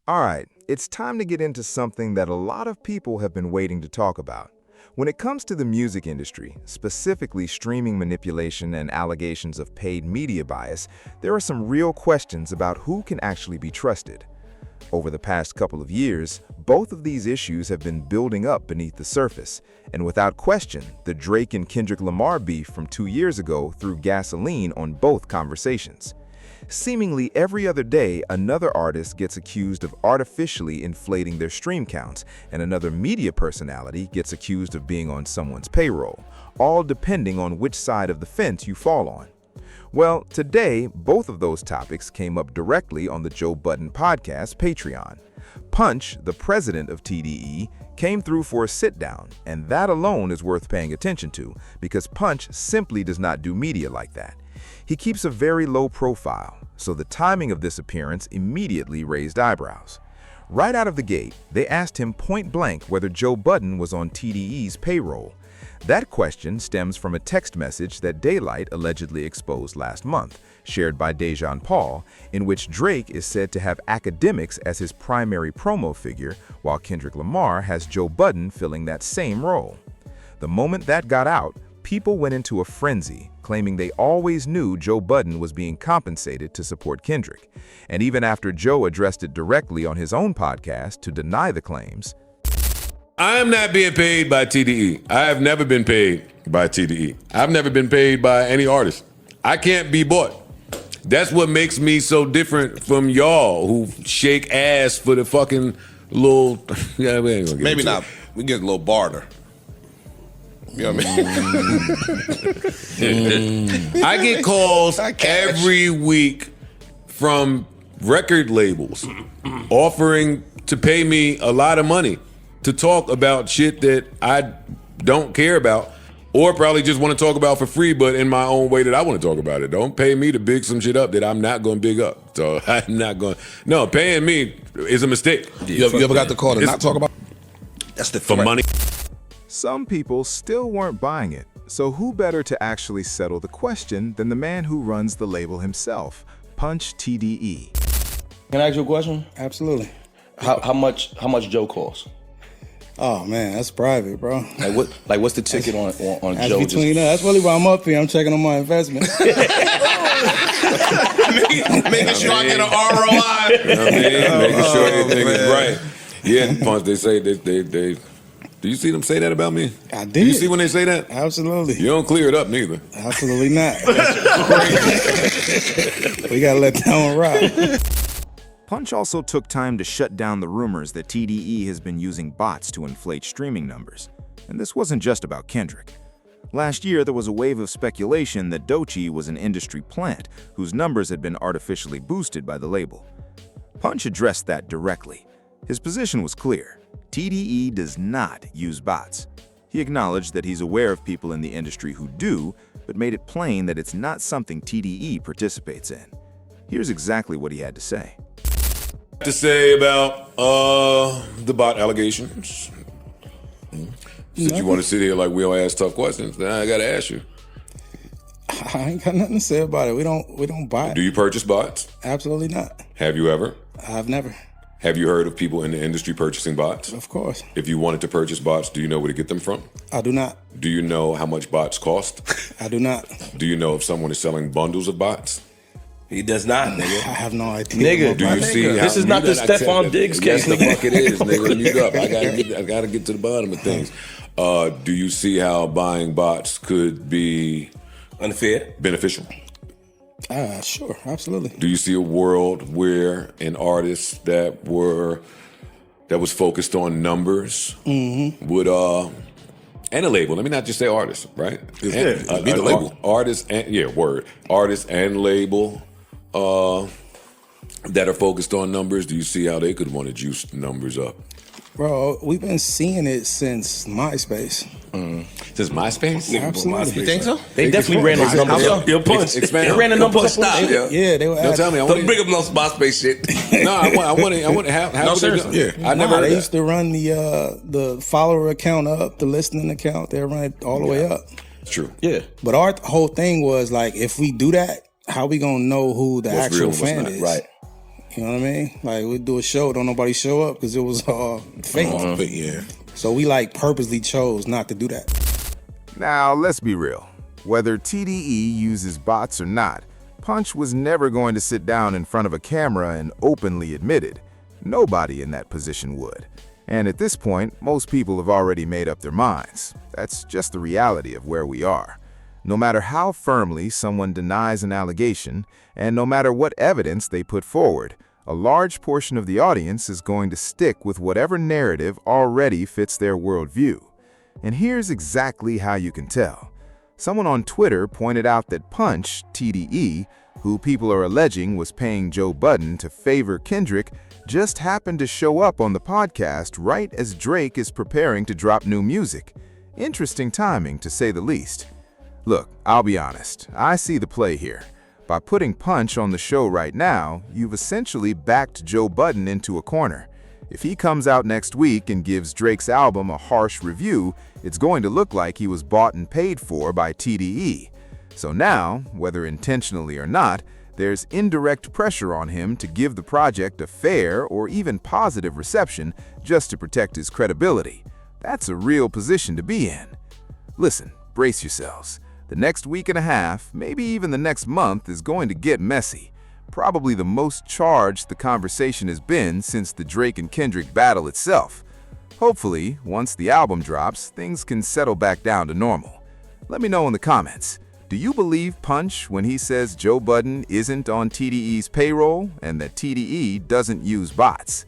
All right, it's time to get into something that a lot of people have been waiting to talk about. When it comes to the music industry, specifically streaming manipulation and allegations of paid media bias, there are some real questions about who can actually be trusted. Over the past couple of years, both of these issues have been building up beneath the surface, and without question, the Drake and Kendrick Lamar beef from 2 years ago threw gasoline on both conversations. Seemingly every other day, another artist gets accused of artificially inflating their stream counts, and another media personality gets accused of being on someone's payroll, all depending on which side of the fence you fall on. Well, today, both of those topics came up directly on the Joe Budden podcast Patreon. Punch, the president of TDE, came through for a sit-down, and that alone is worth paying attention to, because Punch simply does not do media like that. He keeps a very low profile, so the timing of this appearance immediately raised eyebrows. Right out of the gate, they asked him point-blank whether Joe Budden was on TDE's payroll. That question stems from a text message that Daylight allegedly exposed last month, shared by Dejan Paul, in which Drake is said to have academics as his primary promo figure, while Kendrick Lamar has Joe Budden filling that same role. The moment that got out, people went into a frenzy, claiming they always knew Joe Budden was being compensated to support Kendrick. And even after Joe addressed it directly on his own podcast to deny the claims, I am not being paid by TDE. I have never been paid by TDE. I've never been paid by any artist. I can't be bought. That's what makes me so different from y'all who shake ass for the fucking little... Yeah, we ain't gonna get Maybe into not. it. We get a little barter. You know what I mean? I get calls every week from record labels offering to pay me a lot of money to talk about shit that I don't care about or probably just want to talk about for free, but in my own way that I want to talk about it. Don't pay me to big some shit up that I'm not going to big up. So I'm not going to. No, paying me is a mistake. You ever got the call to not talk about? That's the for money. some people still weren't buying it. So who better to actually settle the question than the man who runs the label himself, Punch TDE. Can I ask you a question? Absolutely. How much Joe costs? Oh man, that's private, bro. Like what's the ticket on That's Joe? between us. That's really why I'm up here. I'm checking on my investment. Making sure I get an ROI. You know what I mean? Making sure everything is right. Yeah, Punch, they say they do you see them say that about me? I did. Do you see when they say that? Absolutely. You don't clear it up neither. Absolutely not. We gotta let that one rock. Punch also took time to shut down the rumors that TDE has been using bots to inflate streaming numbers. And this wasn't just about Kendrick. Last year, there was a wave of speculation that Doechii was an industry plant whose numbers had been artificially boosted by the label. Punch addressed that directly. His position was clear. TDE does not use bots. He acknowledged that he's aware of people in the industry who do, but made it plain that it's not something TDE participates in. Here's exactly what he had to say. To say about the bot allegations. Since you want to sit here like we don't ask tough questions, then I gotta ask you. I ain't got nothing to say about it. We don't buy it. Do you purchase bots? Absolutely not. Have you ever? I've never. Have you heard of people in the industry purchasing bots? Of course. If you wanted to purchase bots, do you know where to get them from? I do not. Do you know how much bots cost? I do not. Do you know if someone is selling bundles of bots? He does not, nigga. I have no idea. Nigga, Do you see? this is not the Stephon Diggs case. Yes, the fuck it is, nigga. Mute up. I gotta get to the bottom of things. Do you see how buying bots could be Unfair. beneficial? Sure, absolutely. Do you see a world where an artist that was focused on numbers would and a label? Let me not just say artist, right? Be the label. Artist and label that are focused on numbers. Do you see how they could want to juice numbers up? Bro, we've been seeing it since MySpace. Since MySpace? Absolutely. You think so? They definitely ran those numbers up. Your Punch. Expand. They ran the numbers up. Stop. Yeah, they were. Don't tell me. I Don't want bring up no MySpace shit. No, I want to. How No, would they do- seriously. Yeah, I never heard They that. used to run the follower account up, the listening account. They run it all the way up. It's true. Yeah. But our whole thing was like, if we do that, how we gonna know who the What's real actual and what's fan not. is? Right. You know what I mean? Like, we'd do a show, don't nobody show up because it was fake. But yeah. So we like purposely chose not to do that. Now, let's be real. Whether TDE uses bots or not, Punch was never going to sit down in front of a camera and openly admit it. Nobody in that position would. And at this point, most people have already made up their minds. That's just the reality of where we are. No matter how firmly someone denies an allegation, and no matter what evidence they put forward, a large portion of the audience is going to stick with whatever narrative already fits their worldview. And here's exactly how you can tell. Someone on Twitter pointed out that Punch, TDE, who people are alleging was paying Joe Budden to favor Kendrick, just happened to show up on the podcast right as Drake is preparing to drop new music. Interesting timing, to say the least. Look, I'll be honest, I see the play here. By putting Punch on the show right now, you've essentially backed Joe Budden into a corner. If he comes out next week and gives Drake's album a harsh review, it's going to look like he was bought and paid for by TDE. So now, whether intentionally or not, there's indirect pressure on him to give the project a fair or even positive reception just to protect his credibility. That's a real position to be in. Listen, brace yourselves. The next week and a half, maybe even the next month, is going to get messy. Probably the most charged the conversation has been since the Drake and Kendrick battle itself. Hopefully, once the album drops, things can settle back down to normal. Let me know in the comments. Do you believe Punch when he says Joe Budden isn't on TDE's payroll and that TDE doesn't use bots?